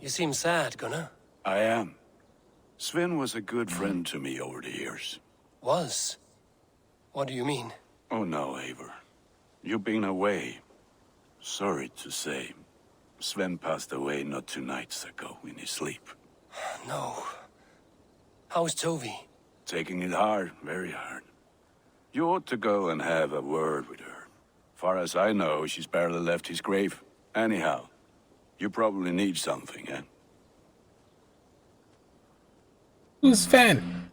You seem sad, Gunnar. I am. Sven was a good friend to me over the years. Was? What do you mean? Oh no, Eivor. You've been away. Sorry to say. Sven passed away not 2 nights ago in his sleep. No. How's Tovi? Taking it hard, very hard. You ought to go and have a word with her. Far as I know, she's barely left his grave. Anyhow, you probably need something, eh? Who's Sven?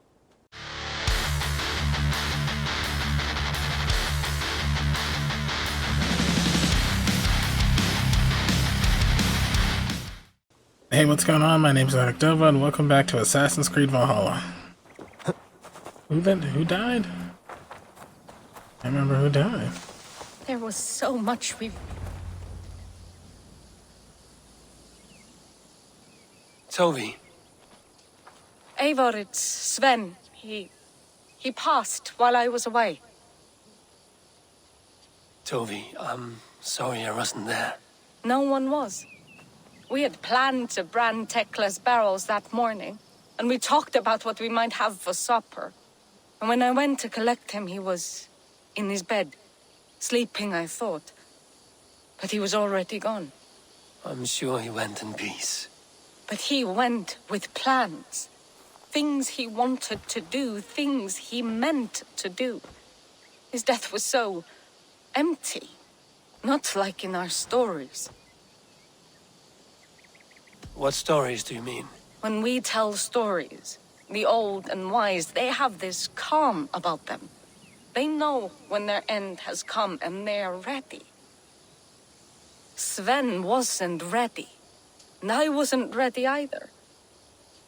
Hey, what's going on? My name's Dova, and welcome back to Assassin's Creed Valhalla. Who died? I remember who died. There was so much we... Tovi. Eivor, it's Sven. He passed while I was away. Tovi, I'm sorry I wasn't there. No one was. We had planned to brand Tekla's barrels that morning, and we talked about what we might have for supper. And when I went to collect him, he was in his bed, sleeping, I thought. But he was already gone. I'm sure he went in peace. But he went with plans. Things he wanted to do, things he meant to do. His death was so empty, not like in our stories. What stories do you mean? When we tell stories, the old and wise, they have this calm about them. They know when their end has come and they are ready. Sven wasn't ready, and I wasn't ready either.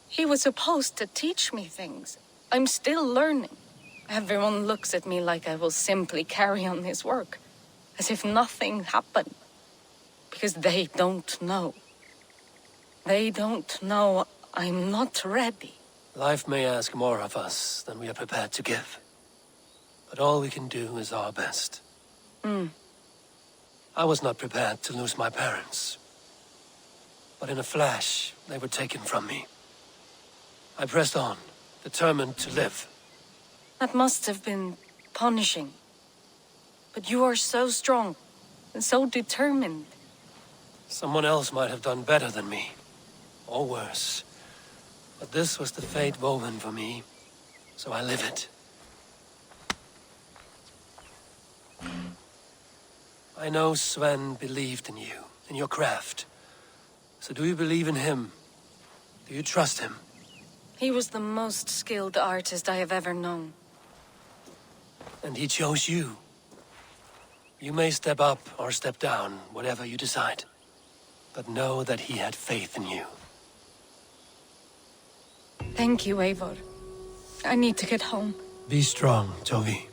He was supposed to teach me things. I'm still learning. Everyone looks at me like I will simply carry on his work, as if nothing happened, because they don't know. They don't know I'm not ready. Life may ask more of us than we are prepared to give. But all we can do is our best. I was not prepared to lose my parents. But in a flash, they were taken from me. I pressed on, determined to live. That must have been punishing. But you are so strong and so determined. Someone else might have done better than me. Or worse. But this was the fate woven for me, so I live it. I know Sven believed in you, in your craft. So do you believe in him? Do you trust him? He was the most skilled artist I have ever known. And he chose you. You may step up or step down, whatever you decide. But know that he had faith in you. Thank you, Eivor. I need to get home. Be strong, Tovi.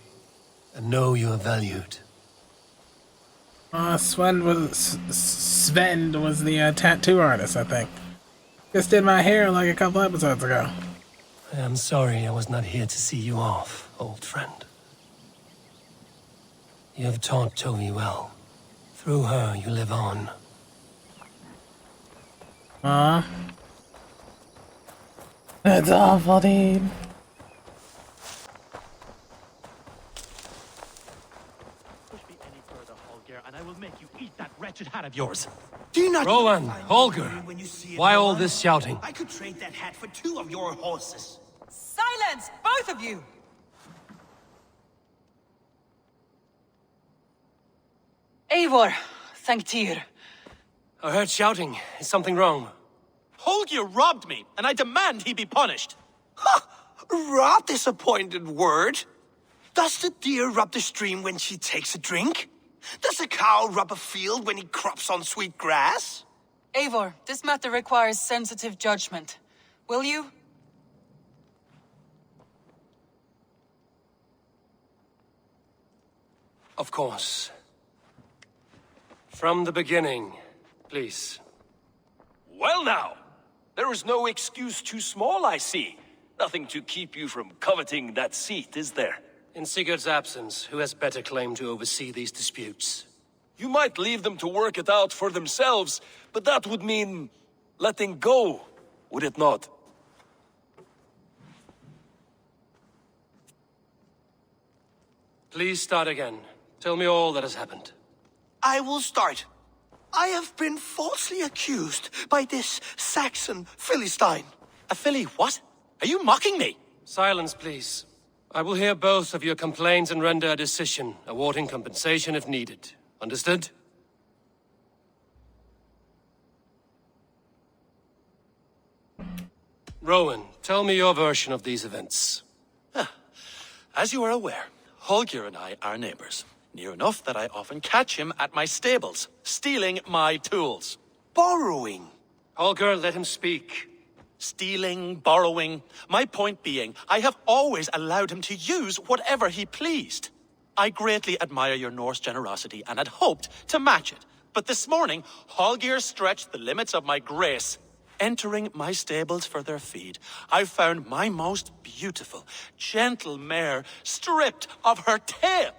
And know you are valued. Sven was the tattoo artist, I think. Just did my hair like a couple episodes ago. I am sorry I was not here to see you off, old friend. You have taught Tovi well. Through her, you live on. That's awful, dude. Push me any further, Holger, and I will make you eat that wretched hat of yours. Do you not... Roland, Holger, why all this shouting? I could trade that hat for 2 of your horses. Silence, both of you! Eivor, thank Tyr. I heard shouting. Is something wrong? Holger robbed me, and I demand he be punished. Ha! Rot disappointed word. Does the deer rub the stream when she takes a drink? Does a cow rub a field when he crops on sweet grass? Eivor, this matter requires sensitive judgment. Will you? Of course. From the beginning, please. Well now, there is no excuse too small, I see. Nothing to keep you from coveting that seat, is there? In Sigurd's absence, who has better claim to oversee these disputes? You might leave them to work it out for themselves, but that would mean letting go, would it not? Please start again. Tell me all that has happened. I will start. I have been falsely accused by this Saxon Philistine. A filly what? Are you mocking me? Silence, please. I will hear both of your complaints and render a decision, awarding compensation if needed. Understood? Rowan, tell me your version of these events. As you are aware, Holger and I are neighbors. Near enough that I often catch him at my stables, stealing my tools. Borrowing. Holger, let him speak. Stealing, borrowing. My point being, I have always allowed him to use whatever he pleased. I greatly admire your Norse generosity and had hoped to match it. But this morning, Holger stretched the limits of my grace. Entering my stables for their feed, I found my most beautiful, gentle mare stripped of her tail.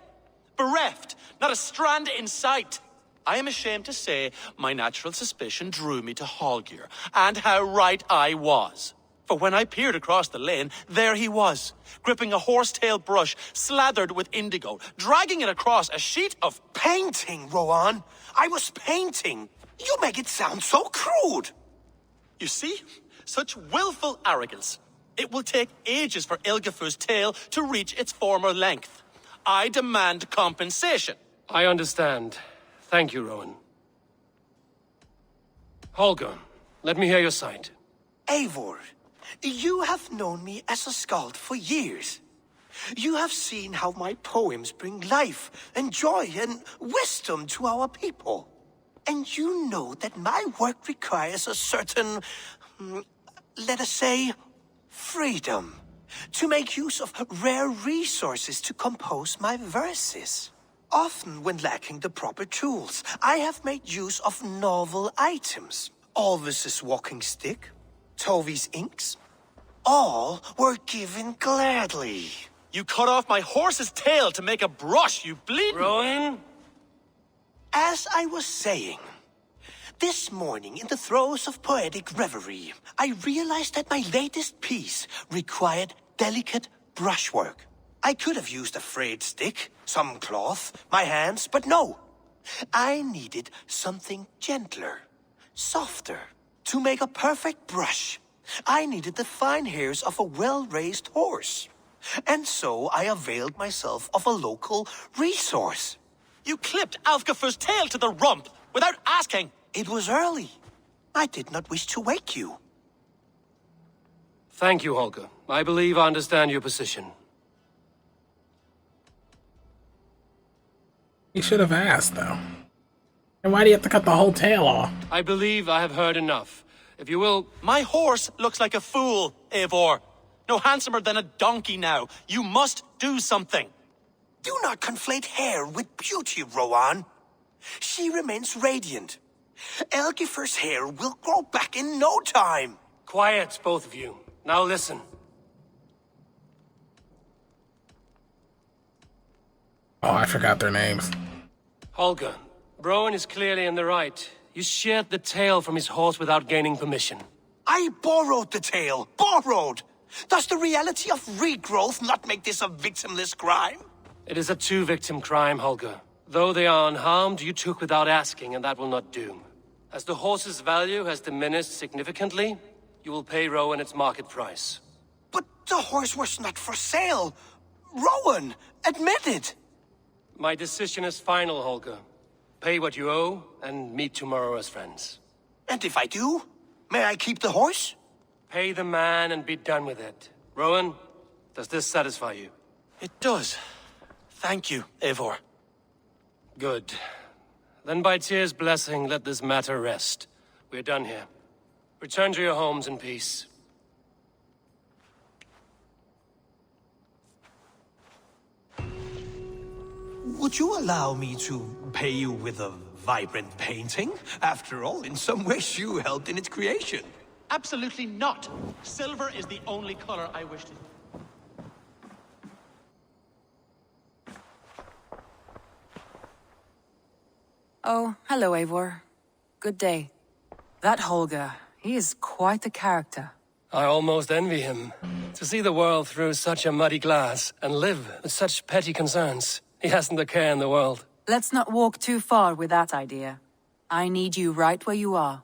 Bereft, not a strand in sight. I am ashamed to say my natural suspicion drew me to Holger, and how right I was. For when I peered across the lane, there he was, gripping a horsetail brush slathered with indigo, dragging it across a sheet of... Painting, Rowan. I was painting. You make it sound so crude. You see? Such willful arrogance. It will take ages for Ilgafur's tail to reach its former length. I demand compensation. I understand. Thank you, Rowan. Holger, let me hear your side. Eivor, you have known me as a skald for years. You have seen how my poems bring life and joy and wisdom to our people. And you know that my work requires a certain, let us say, freedom. To make use of rare resources to compose my verses. Often when lacking the proper tools, I have made use of novel items. Alvis's walking stick, Tovi's inks. All were given gladly. You cut off my horse's tail to make a brush, you bleeding... Rowan? As I was saying, this morning in the throes of poetic reverie, I realized that my latest piece required delicate brushwork. I could have used a frayed stick, some cloth, my hands, but no. I needed something gentler, softer. To make a perfect brush, I needed the fine hairs of a well-raised horse. And so I availed myself of a local resource. You clipped Alfgafur's tail to the rump without asking. It was early. I did not wish to wake you. Thank you, Holger. I believe I understand your position. You should have asked, though. And why do you have to cut the whole tail off? I believe I have heard enough. If you will... My horse looks like a fool, Eivor. No handsomer than a donkey now. You must do something. Do not conflate hair with beauty, Rowan. She remains radiant. Elgifer's hair will grow back in no time. Quiet, both of you. Now listen. Oh, I forgot their names. Holger, Rowan is clearly in the right. You sheared the tail from his horse without gaining permission. I borrowed the tail. Borrowed! Does the reality of regrowth not make this a victimless crime? It is a two-victim crime, Holger. Though they are unharmed, you took without asking, and that will not do. As the horse's value has diminished significantly, you will pay Rowan its market price. But the horse was not for sale. Rowan, admit it. My decision is final, Holger. Pay what you owe, and meet tomorrow as friends. And if I do, may I keep the horse? Pay the man and be done with it. Rowan, does this satisfy you? It does. Thank you, Eivor. Good. Then by Tyr's blessing, let this matter rest. We're done here. Return to your homes in peace. Would you allow me to pay you with a vibrant painting? After all, in some ways you helped in its creation. Absolutely not. Silver is the only color I wish to... Oh, hello, Eivor. Good day. That Holger, He is quite a character. I almost envy him. To see the world through such a muddy glass and live with such petty concerns. He hasn't a care in the world. Let's not walk too far with that idea. I need you right where you are.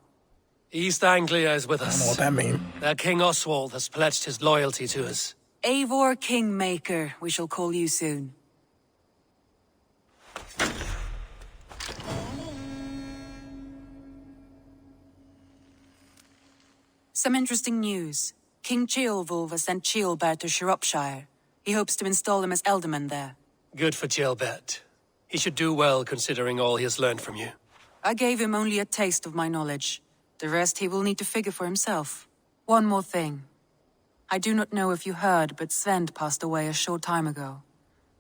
East Anglia is with I don't know us. what that means. Their King Oswald has pledged his loyalty to us. Eivor Kingmaker, we shall call you soon. Some interesting news. King Ceolwulf has sent Ceolbert to Shropshire. He hopes to install him as Elderman there. Good for Ceolbert. He should do well considering all he has learned from you. I gave him only a taste of my knowledge. The rest he will need to figure for himself. One more thing. I do not know if you heard, but Svend passed away a short time ago.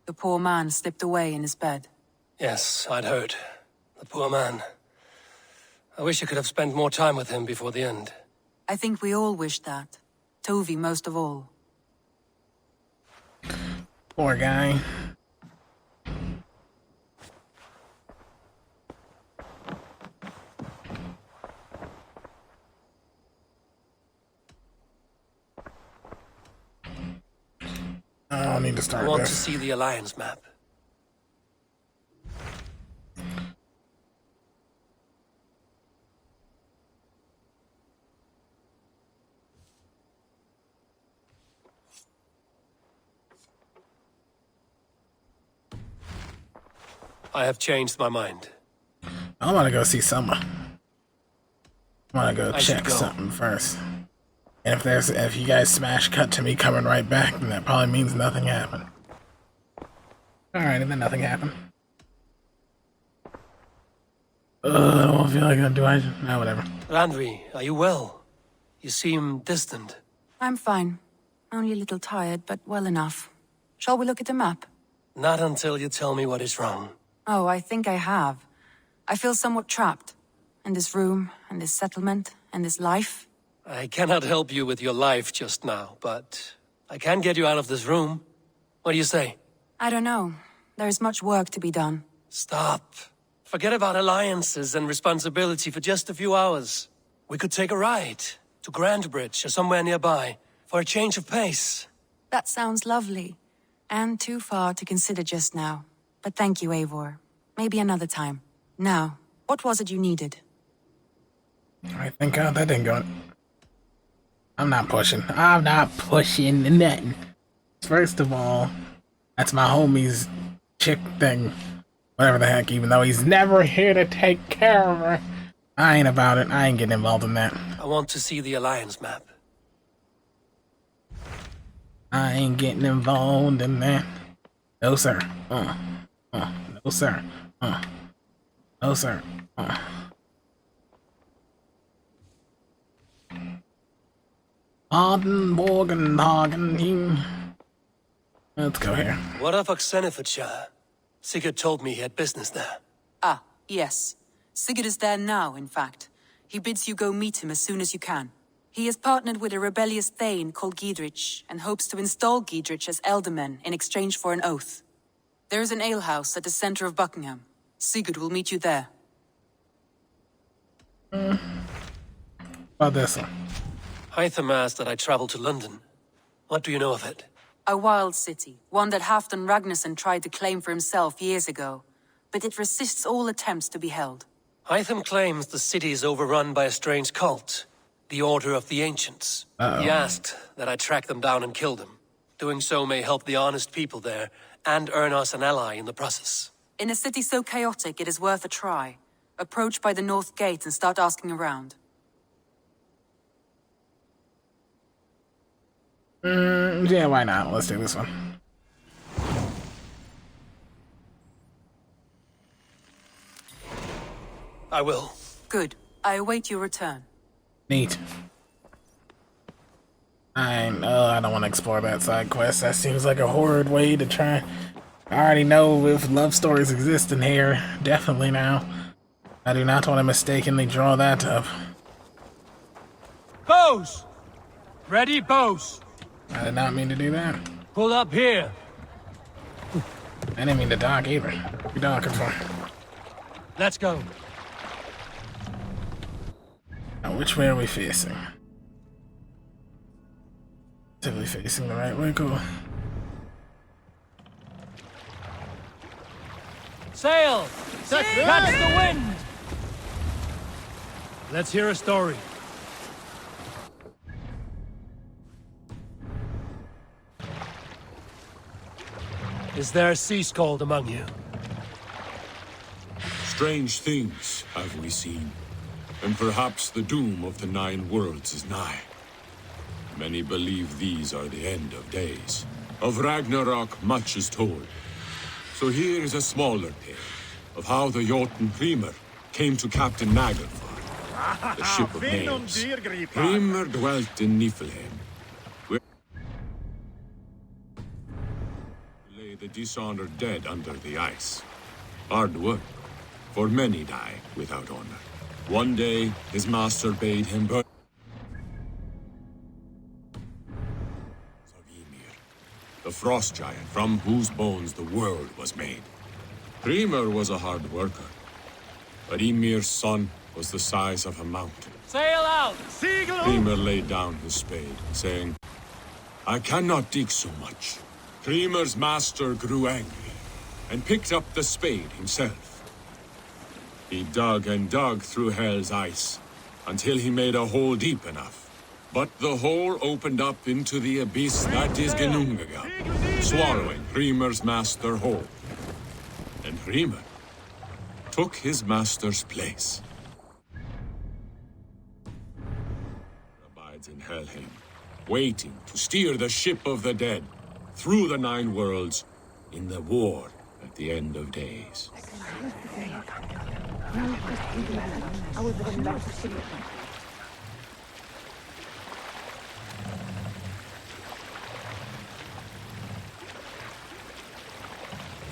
The poor man slipped away in his bed. Yes, I'd heard. The poor man. I wish I could have spent more time with him before the end. I think we all wish that. Tovi most of all. Poor guy. I don't need to I start want to this. see the Alliance map. I have changed my mind. I want to go see Summer. I want to go I should check go. something first. And if you guys smash cut to me coming right back, then that probably means nothing happened. Alright, and then nothing happened. I don't feel like do I? No, whatever. Randvi, are you well? You seem distant. I'm fine. Only a little tired, but well enough. Shall we look at the map? Not until you tell me what is wrong. Oh, I think I have. I feel somewhat trapped. In this room, and this settlement, and this life. I cannot help you with your life just now, but I can get you out of this room. What do you say? I don't know. There is much work to be done. Stop. Forget about alliances and responsibility for just a few hours. We could take a ride to Grandbridge or somewhere nearby for a change of pace. That sounds lovely. And too far to consider just now. But thank you, Eivor. Maybe another time. Now, what was it you needed? Alright, thank God that didn't go. I'm not pushing. I'm not pushing nothing. First of all, that's my homie's chick thing. Whatever the heck, even though he's never here to take care of her. I ain't about it. I ain't getting involved in that. I want to see the Alliance map. I ain't getting involved in that. No, sir. No, sir. No, sir. Let's go here. What of Oxenfordshire? Sigurd told me he had business there. Ah, yes. Sigurd is there now, in fact. He bids you go meet him as soon as you can. He has partnered with a rebellious thane called Giedrich, and hopes to install Giedrich as Elderman in exchange for an oath. There is an alehouse at the center of Buckingham. Sigurd will meet you there. About this one. Hytham asked that I travel to London. What do you know of it? A wild city, one that Halfdan Ragnarsson tried to claim for himself years ago. But it resists all attempts to be held. Hytham claims the city is overrun by a strange cult, the Order of the Ancients. Uh-oh. He asked that I track them down and kill them. Doing so may help the honest people there, and earn us an ally in the process. In a city so chaotic, it is worth a try. Approach by the North Gate and start asking around. Yeah, why not? Let's do this one. I will. Good. I await your return. Neat. I don't want to explore that side quest. That seems like a horrid way to try. I already know if love stories exist in here. Definitely now. I do not want to mistakenly draw that up. Bows! Ready, bows! I did not mean to do that. Pull up here. I didn't mean to dock either. What are you docking for? Let's go. Now, which way are we facing? Are we facing the right way? Go. Sail! Catch the wind! Let's hear a story. Is there a sea scald among you? Strange things have we seen, and perhaps the doom of the Nine Worlds is nigh. Many believe these are the end of days. Of Ragnarok much is told. So here is a smaller tale of how the Jotun Hrimr came to Captain Naglfar, the ship of names. Hrimr dwelt in Niflheim, where lay the dishonored dead under the ice. Hard work, for many die without honor. One day, his master bade him burn of Ymir, the frost giant from whose bones the world was made. Hrimr was a hard worker, but Ymir's son was the size of a mountain. Sail out! Hrimr laid down his spade, saying, I cannot dig so much. Hrimr's master grew angry and picked up the spade himself. He dug and dug through Hell's ice until he made a hole deep enough. But the hole opened up into the abyss that is Ginnungagap, swallowing Hrimr's master whole. And Hrimr took his master's place. Abides in Helheim, waiting to steer the ship of the dead through the Nine Worlds in the war at the end of days.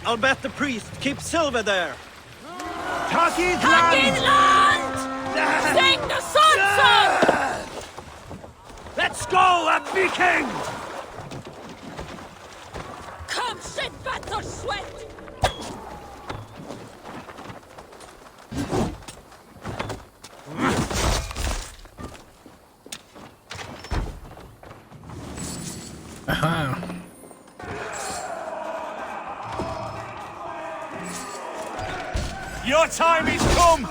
I'll bet the priest keeps silver there. Taki's land! Sing the sun song! Let's go, a Viking! Come, shit, better sweat! Your time is come!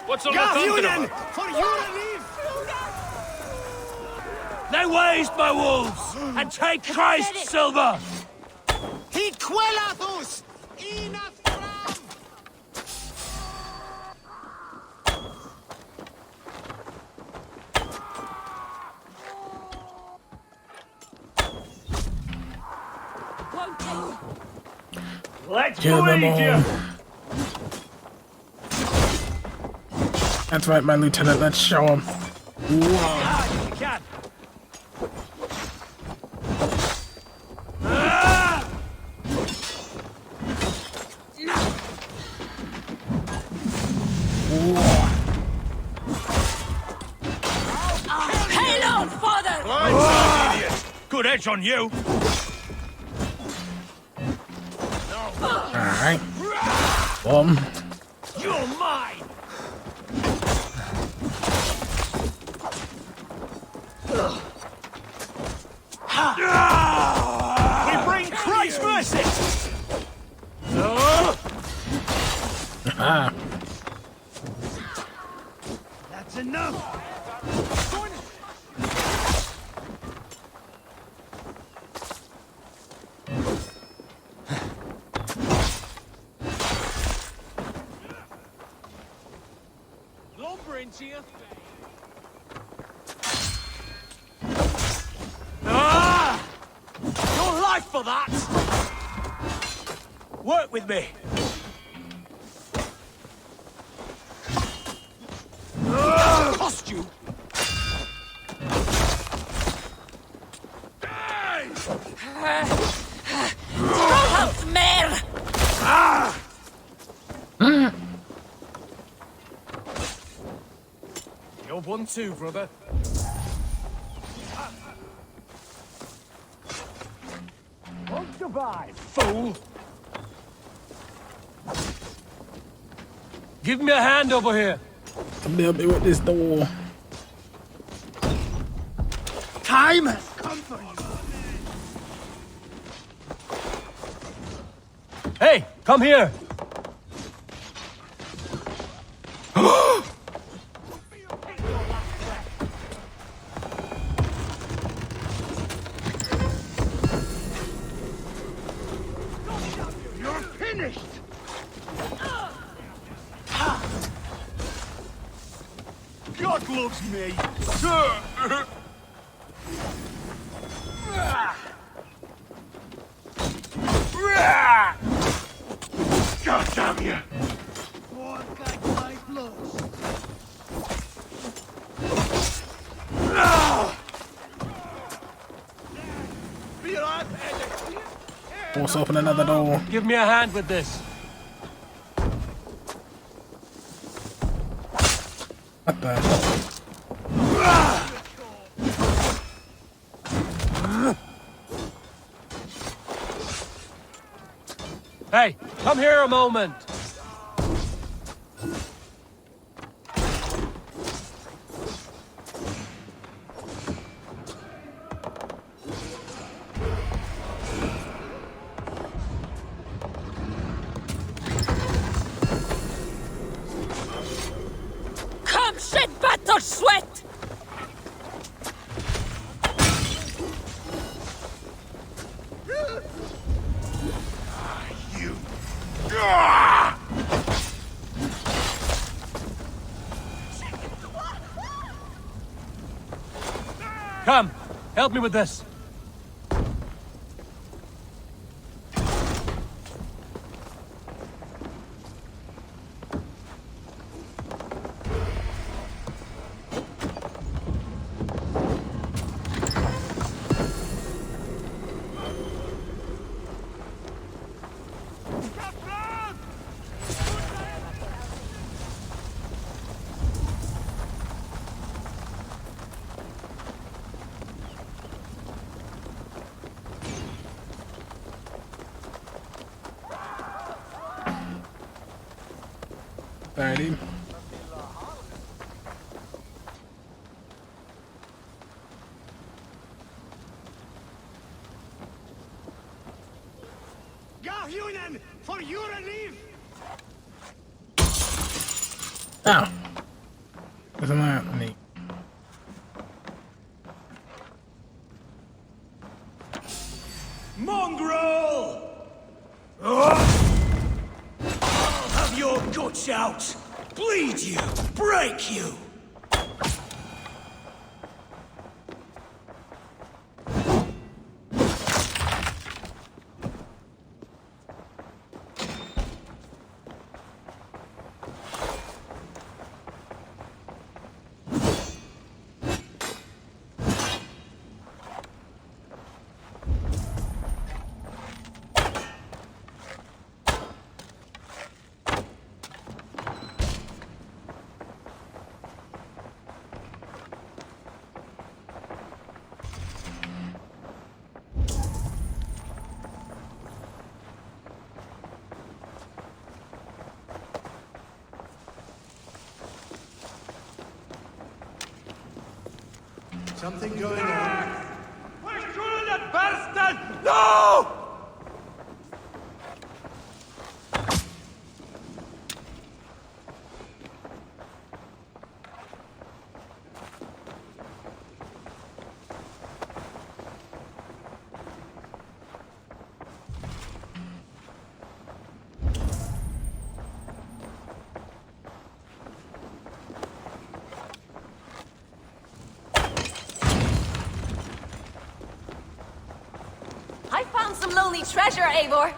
What's all that thunder about? For you to leave! They waste my wolves and take Christ's silver! He quellathus! Enough from! Let's Kill them bleed you! all. That's right, my lieutenant. Let's show him. Whoa. Ah, you can. Hail on, father! Idiot! Good edge on you! Alright. Boom. You're mine! We bring Christ's mercy! Ah. That's enough! Lumbering to you. Your life for that! Work with me! Cost you! Mer! You're one too, brother. Won't survive, fool! Give me a hand over here. Come help me with this door. Time has come for you. Hey, come here. You're finished. God loves me. God damn you. Force open another door. Give me a hand with this. What the? Hey, come here a moment. Come shed battle sweat! You. Come, help me with this. Alrighty. Gahjunen, for your relief. Ow. Isn't that neat? Mongrel! I'll have your guts out! Bleed you! Break you! Something going on. Verschuldet Bastard! No! I found some lonely treasure, Eivor.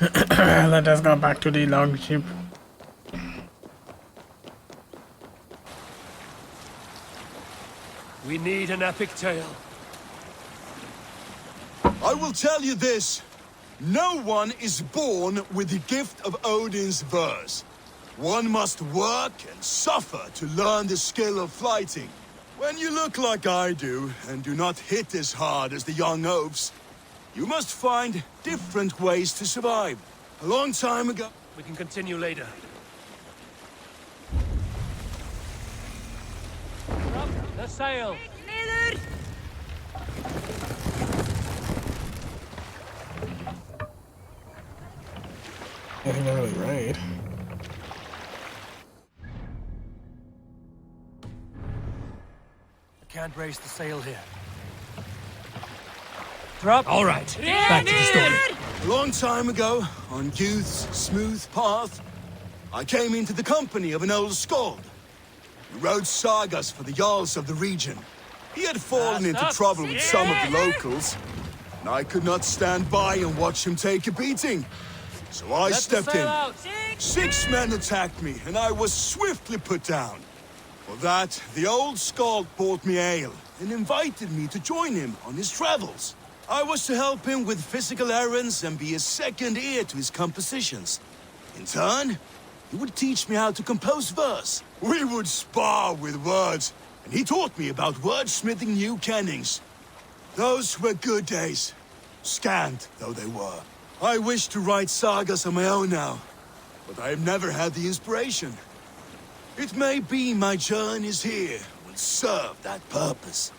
Let us go back to the longship. We need an epic tale. I will tell you this. No one is born with the gift of Odin's verse. One must work and suffer to learn the skill of fighting. When you look like I do, and do not hit as hard as the young oafs, you must find different ways to survive. A long time ago... We can continue later. Drop the sail! I think really right. I can't raise the sail here. Drop. All right. Back to the story. A long time ago, on youth's smooth path, I came into the company of an old skald. He wrote sagas for the jarls of the region. He had fallen into trouble with some of the locals, and I could not stand by and watch him take a beating. So I stepped in. 6 men attacked me, and I was swiftly put down. For that, the old skald bought me ale and invited me to join him on his travels. I was to help him with physical errands and be a second ear to his compositions. In turn, he would teach me how to compose verse. We would spar with words, and he taught me about wordsmithing new kennings. Those were good days, scant though they were. I wish to write sagas on my own now, but I have never had the inspiration. It may be my journeys here will serve that purpose.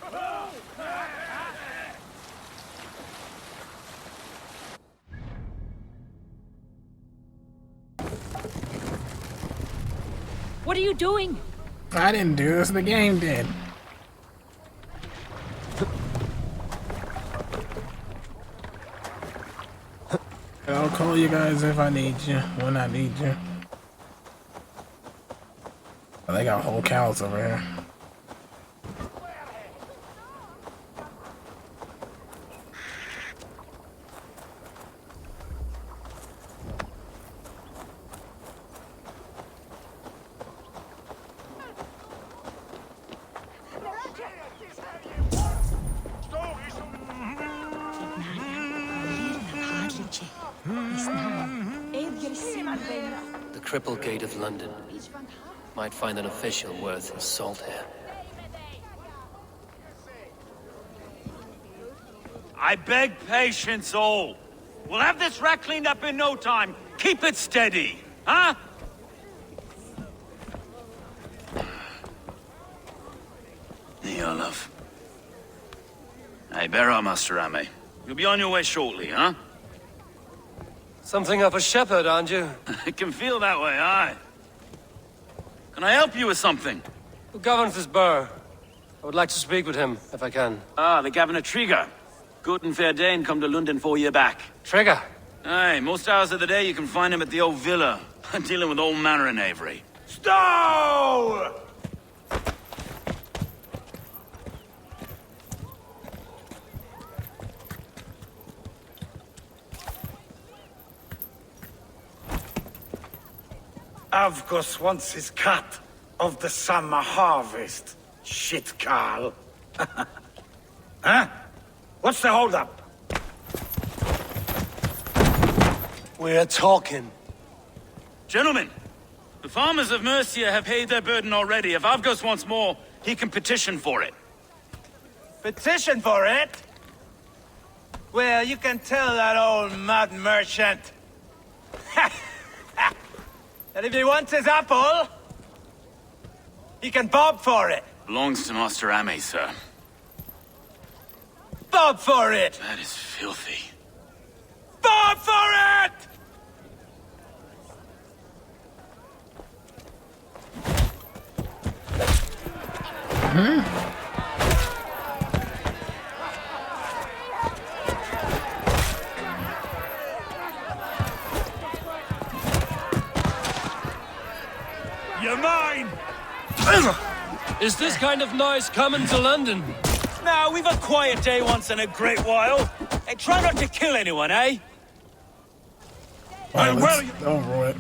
What are you doing? I didn't do this, the game did. I'll call you guys if I need you, when I need you. Oh, they got whole cows over here. The Cripple Gate of London. Might find an official worth his salt here. I beg patience, all. We'll have this wreck cleaned up in no time. Keep it steady, huh? Niolov. Hey, bear up, Master Ame. You'll be on your way shortly, huh? Something of a shepherd, aren't you? It can feel that way, aye. Can I help you with something? Who governs this burr? I would like to speak with him, if I can. Ah, the Governor Trigger. Good and fair Dane come to London 4 year back. Trigger? Aye, most hours of the day you can find him at the old villa, dealing with all manner in Avery. Stow! Avgos wants his cut of the summer harvest. Shit, Carl. Huh? What's the holdup? We're talking. Gentlemen, the farmers of Mercia have paid their burden already. If Avgos wants more, he can petition for it. Petition for it? Well, you can tell that old mud merchant that if he wants his apple, he can bob for it. Belongs to Master Ame, sir. Bob for it! That is filthy. Bob for it! You're mine! Is this kind of noise coming to London? Now, we've a quiet day once in a great while. Hey, try not to kill anyone, eh? Well, let's over it.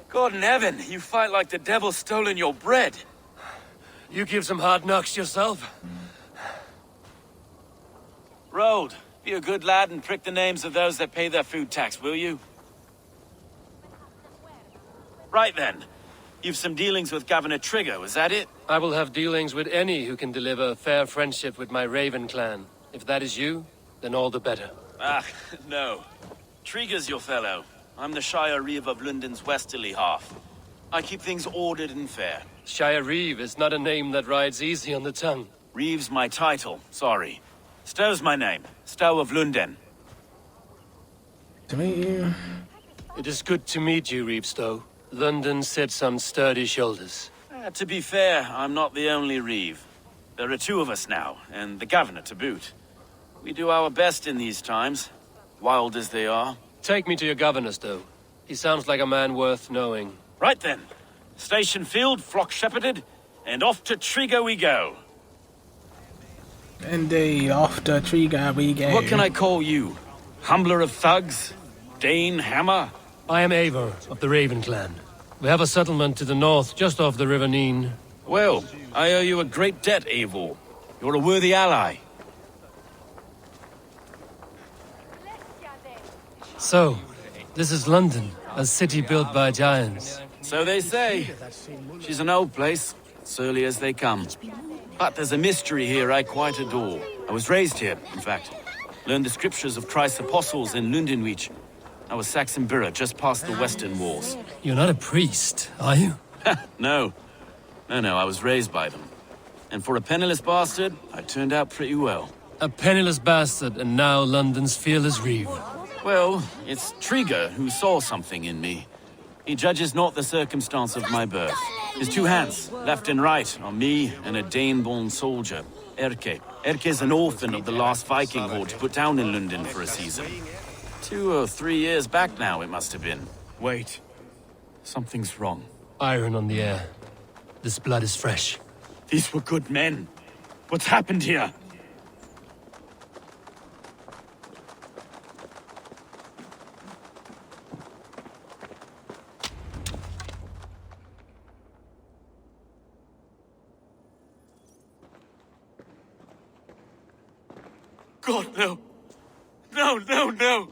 God in heaven, you fight like the devil stolen your bread. You give some hard knocks yourself. Road, be a good lad and prick the names of those that pay their food tax, will you? Right then. You've some dealings with Governor Trigger, was that it? I will have dealings with any who can deliver a fair friendship with my Raven clan. If that is you, then all the better. Ah, no. Trigger's your fellow. I'm the Shire Reeve of London's westerly half. I keep things ordered and fair. Shire Reeve is not a name that rides easy on the tongue. Reeve's my title, sorry. Stow's my name. Stow of Lunden. To meet you. It is good to meet you, Reeve Stow. London sits on sturdy shoulders. To be fair, I'm not the only Reeve. There are two of us now, and the governor to boot. We do our best in these times, wild as they are. Take me to your governor, Stow. He sounds like a man worth knowing. Right then. Station filled, flock shepherded, and off to Trigger we go. Indeed, off to Trigger we go. What can I call you? Humbler of thugs? Dane Hammer? I am Eivor, of the Raven clan. We have a settlement to the north, just off the River Neen. Well, I owe you a great debt, Eivor. You're a worthy ally. So, this is London, a city built by giants. So they say. She's an old place, surly as they come. But there's a mystery here I quite adore. I was raised here, in fact. Learned the scriptures of Christ's apostles in Lundenwich. I was Saxon Borough, just past the western walls. You're not a priest, are you? No. No, I was raised by them. And for a penniless bastard, I turned out pretty well. A penniless bastard, and now London's fearless Reeve. Well, it's Trigger who saw something in me. He judges not the circumstance of my birth. His two hands, left and right, on me and a Dane-born soldier, Erke. Erke's an orphan of the last Viking horde put down in London for a season. 2 or 3 years back now, it must have been. Wait. Something's wrong. Iron on the air. This blood is fresh. These were good men. What's happened here? God, no. No.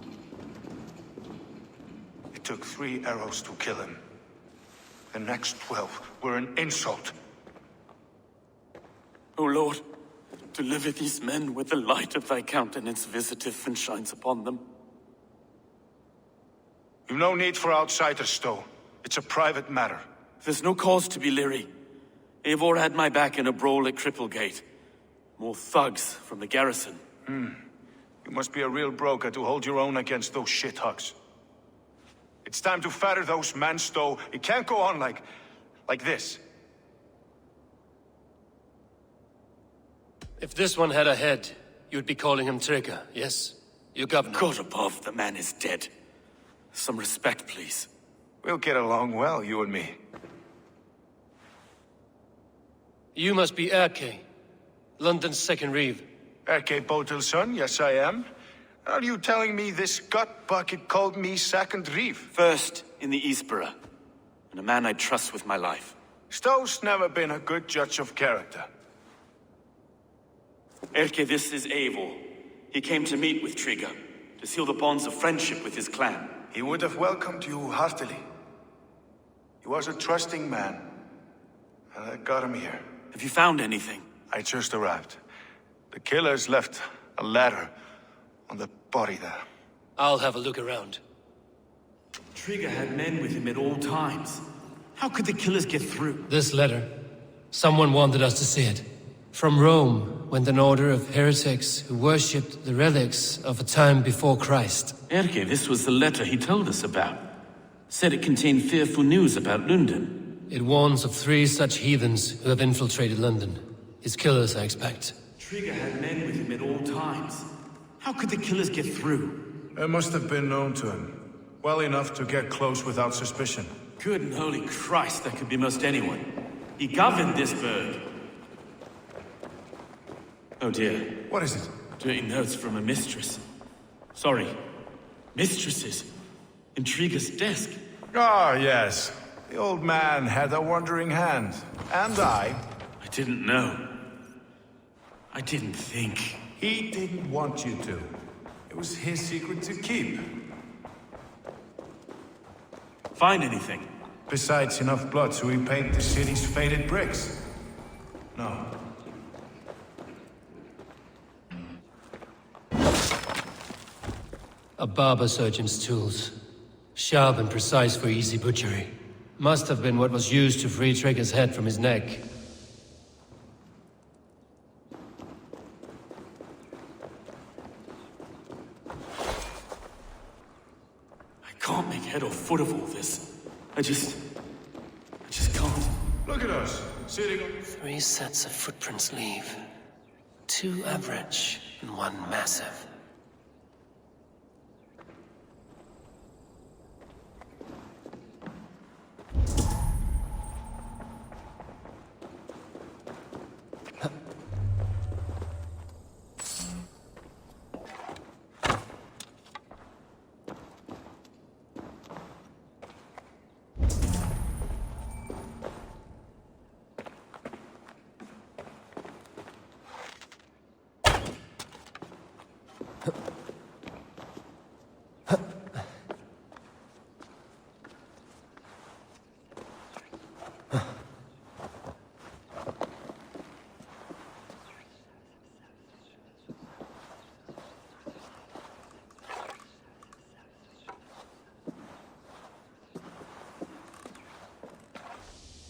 It took 3 arrows to kill him. The next 12 were an insult. O Lord, deliver these men with the light of thy countenance visiteth and shines upon them. You've no need for outsiders, Stow. It's a private matter. There's no cause to be leery. Eivor had my back in a brawl at Cripplegate. More thugs from the garrison. You must be a real broker to hold your own against those shithugs. It's time to fetter those men, Stow. It can't go on like this. If this one had a head, you'd be calling him Trigger, yes? Your governor. God above, the man is dead. Some respect, please. We'll get along well, you and me. You must be Erke, London's second Reeve. Erke Botil's son, yes I am. Are you telling me this gut bucket called me second Reeve? First in the Eastborough, and a man I trust with my life. Stow's never been a good judge of character. Erke, this is Eivor. He came to meet with Trigger, to seal the bonds of friendship with his clan. He would have welcomed you heartily. He was a trusting man, and I got him here. Have you found anything? I just arrived. The killers left a ladder on the body there. I'll have a look around. Trigger had men with him at all times. How could the killers get through? This letter. Someone wanted us to see it. From Rome went an order of heretics who worshipped the relics of a time before Christ. Erke, this was the letter he told us about. Said it contained fearful news about London. It warns of 3 such heathens who have infiltrated London. His killers, I expect. Trigger had men with him at all times. How could the killers get through? They must have been known to him. Well enough to get close without suspicion. Good and holy Christ, that could be most anyone. He governed this burg. Oh dear. What is it? Dirty notes from a mistress. Sorry. Mistresses. Intriga's desk. Ah, yes. The old man had a wandering hand. And I didn't know. I didn't think. He didn't want you to. It was his secret to keep. Find anything? Besides enough blood to repaint the city's faded bricks. No. A barber surgeon's tools. Sharp and precise for easy butchery. Must have been what was used to free Trigger's head from his neck. I can't make head or foot of all this. I just can't. Look at us, sitting on... 3 sets of footprints leave. 2 average and 1 massive.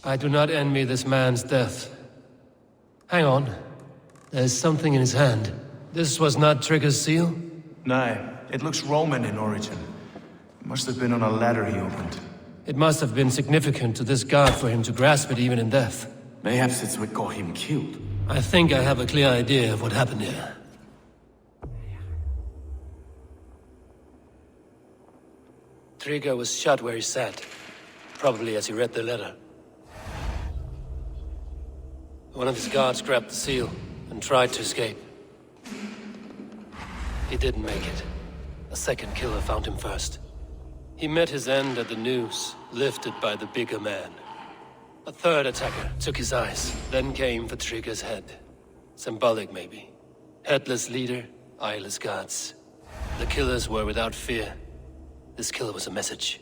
I do not envy this man's death. Hang on. There's something in his hand. This was not Trigger's seal? No, it looks Roman in origin. It must have been on a ladder he opened. It must have been significant to this god for him to grasp it even in death. Mayhaps it's what got him killed. I think I have a clear idea of what happened here. Trigger was shot where he sat. Probably as he read the letter. One of his guards grabbed the seal and tried to escape. He didn't make it. A second killer found him first. He met his end at the noose, lifted by the bigger man. A third attacker took his eyes, then came for Trigger's head. Symbolic, maybe. Headless leader, eyeless guards. The killers were without fear. This killer was a message.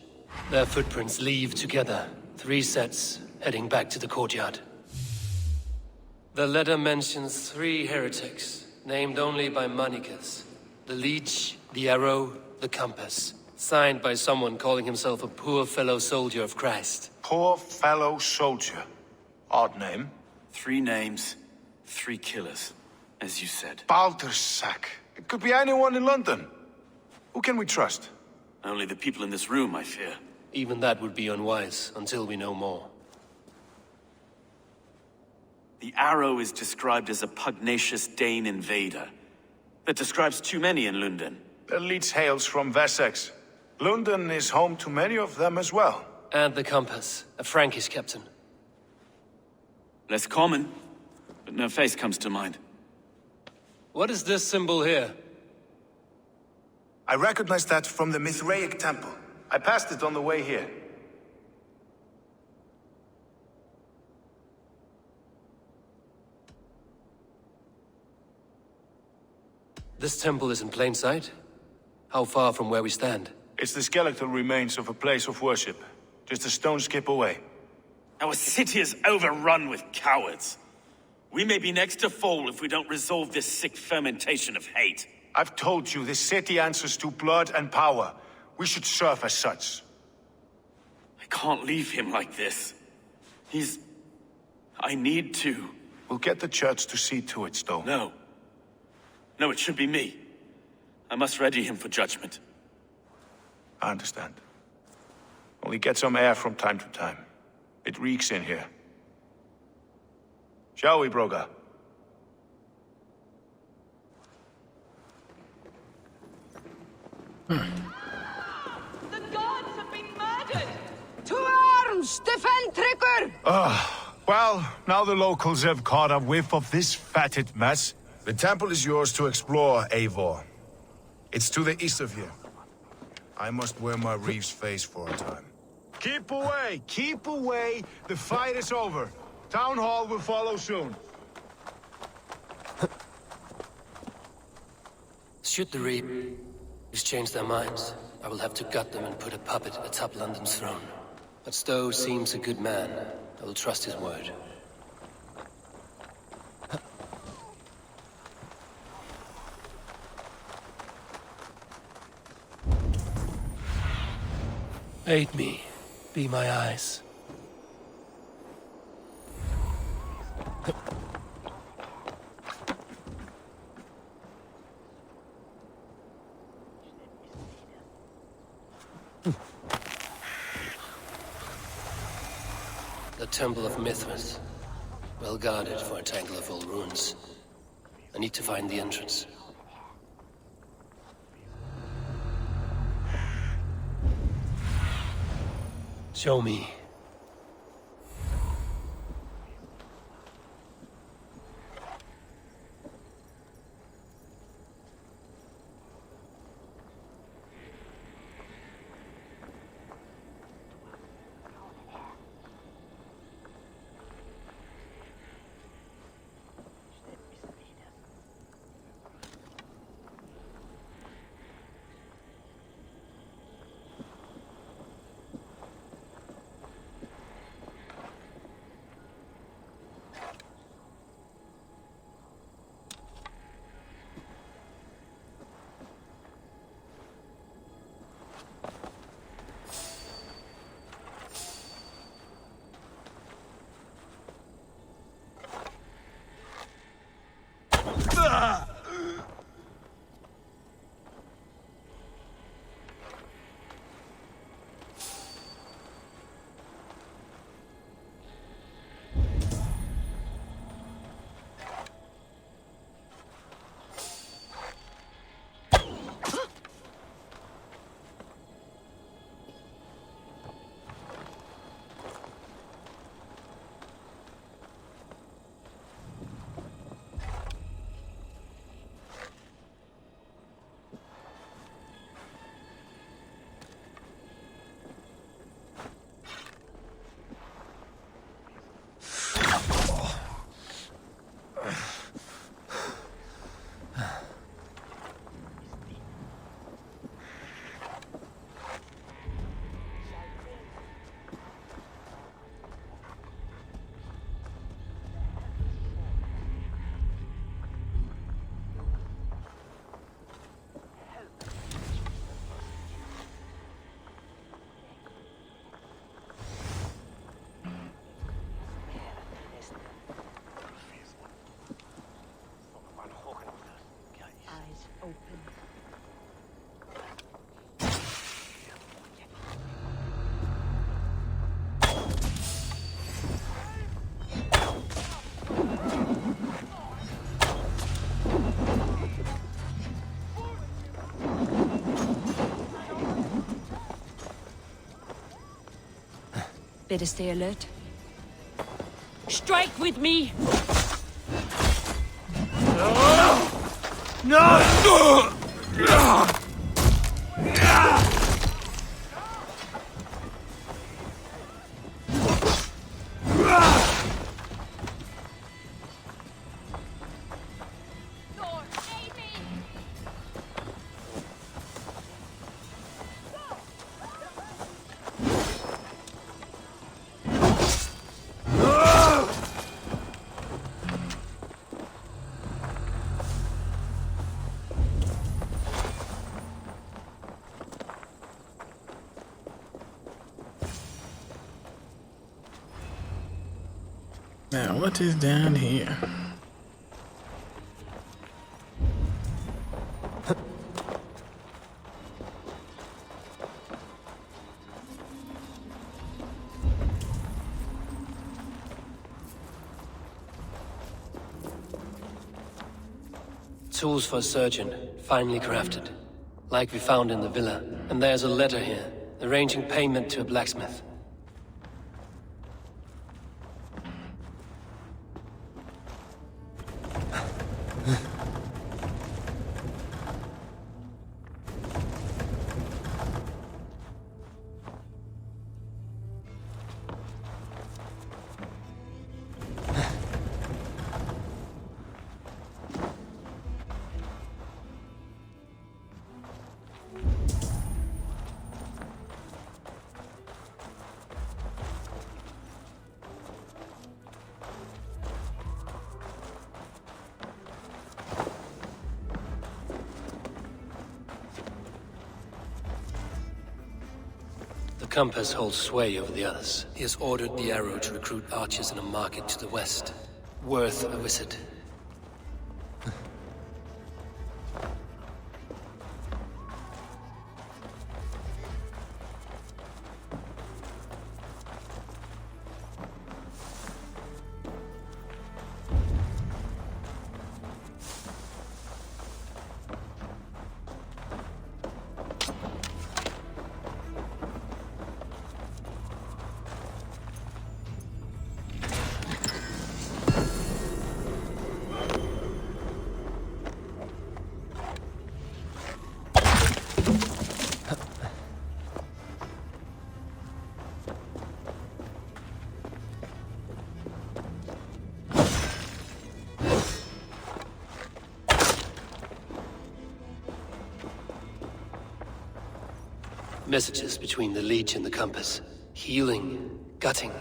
Their footprints leave together. 3 sets, heading back to the courtyard. The letter mentions 3 heretics, named only by Manicus. The Leech, the Arrow, the Compass. Signed by someone calling himself a poor fellow soldier of Christ. Poor fellow soldier. Odd name. 3 names, 3 killers, as you said. Baldersack. It could be anyone in London. Who can we trust? Only the people in this room, I fear. Even that would be unwise, until we know more. The Arrow is described as a pugnacious Dane invader. That describes too many in London. The Leech hails from Wessex. London is home to many of them as well. And the Compass, a Frankish captain. Less common, but no face comes to mind. What is this symbol here? I recognize that from the Mithraic temple. I passed it on the way here. This temple is in plain sight? How far from where we stand? It's the skeletal remains of a place of worship. Just a stone's skip away. Our city is overrun with cowards. We may be next to fall if we don't resolve this sick fermentation of hate. I've told you, this city answers to blood and power. We should serve as such. I can't leave him like this. I need to. We'll get the church to see to it, Stone. No. No, it should be me. I must ready him for judgment. I understand. Only get some air from time to time. It reeks in here. Shall we, Broga? The gods have been murdered! To arms! Defend Trigger! Well, now the locals have caught a whiff of this fatted mess. The temple is yours to explore, Eivor. It's to the east of here. I must wear my reef's face for a time. Keep away! Keep away! The fight is over. Town Hall will follow soon. Should the Reapers change their minds, I will have to gut them and put a puppet atop London's throne. But Stowe seems a good man. I will trust his word. Aid me. Be my eyes. The Temple of Mithras. Well guarded for a tangle of old ruins. I need to find the entrance. Show me. Better stay alert. Strike with me! No! Now, what is down here? Tools for a surgeon, finely crafted. Like we found in the villa. And there's a letter here, arranging payment to a blacksmith. compass holds sway over the others. He has ordered the arrow to recruit archers in a market to the west. Worth a visit. Messages between the Leech and the compass. Healing, gutting.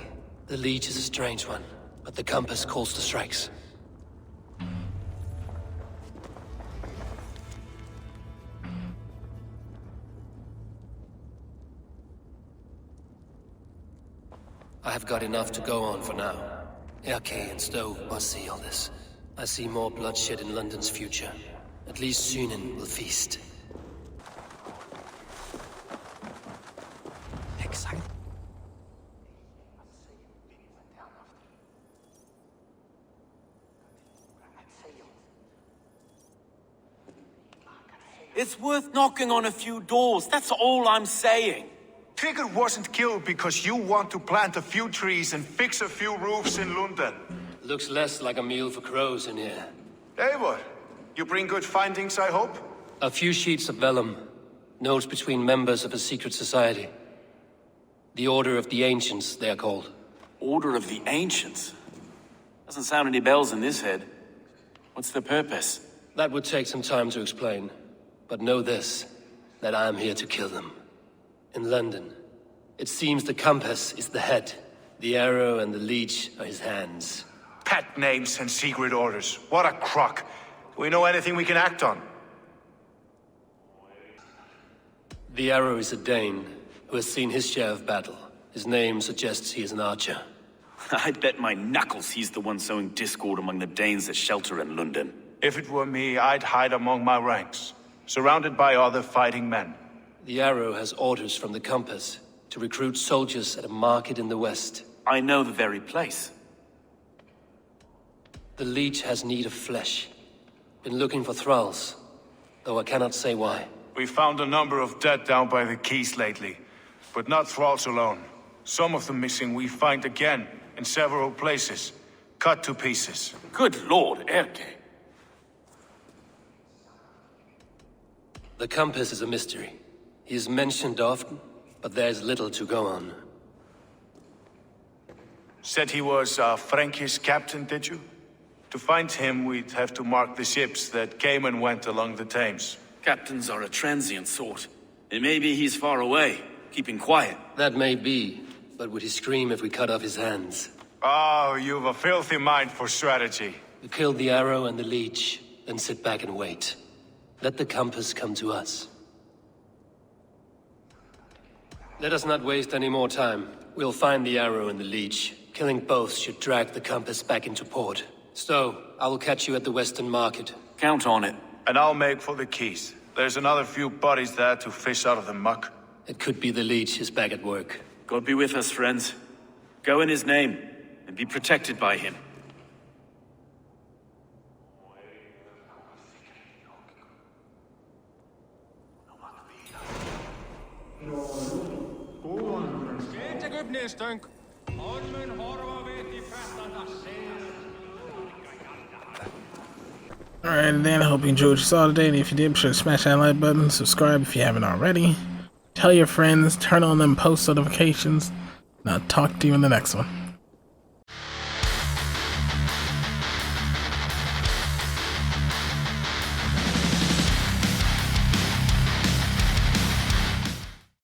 The Leech is a strange one, but the compass calls the strikes. I have got enough to go on for now. Erke and Stowe must see all this. I see more bloodshed in London's future. At least Sunan will feast. It's worth knocking on a few doors, that's all I'm saying. Trigger wasn't killed because you want to plant a few trees and fix a few roofs in London. Looks less like a meal for crows in here. Eivor, you bring good findings, I hope? A few sheets of vellum. Notes between members of a secret society. The Order of the Ancients, they are called. Order of the Ancients? Doesn't sound any bells in this head. What's the purpose? That would take some time to explain. But know this, that I am here to kill them. In London, it seems the compass is the head. The arrow and the leech are his hands. Pet names and secret orders. What a crock. Do we know anything we can act on? The arrow is a Dane, who has seen his share of battle. His name suggests he is an archer. I bet my knuckles he's the one sowing discord among the Danes that shelter in London. If it were me, I'd hide among my ranks, surrounded by other fighting men. The arrow has orders from the compass to recruit soldiers at a market in the west. I know the very place. The leech has need of flesh. Been looking for thralls, though I cannot say why. We found a number of dead down by the quays lately, but not thralls alone. Some of the missing we find again in several places, cut to pieces. Good Lord, Erke. The compass is a mystery. He is mentioned often, but there's little to go on. Said he was a Frankish captain, did you? To find him, we'd have to mark the ships that came and went along the Thames. Captains are a transient sort. It may be he's far away, keeping quiet. That may be, but would he scream if we cut off his hands? Oh, you've a filthy mind for strategy. We kill the arrow and the leech, then sit back and wait. Let the compass come to us. Let us not waste any more time. We'll find the arrow and the leech. Killing both should drag the compass back into port. Stowe, I will catch you at the Western Market. Count on it. And I'll make for the quays. There's another few bodies there to fish out of the muck. It could be the leech is back at work. God be with us, friends. Go in his name, and be protected by him. Alright, then I hope you enjoyed what you saw today, and if you did, be sure to smash that like button, subscribe if you haven't already, tell your friends, turn on them post notifications, and I'll talk to you in the next one.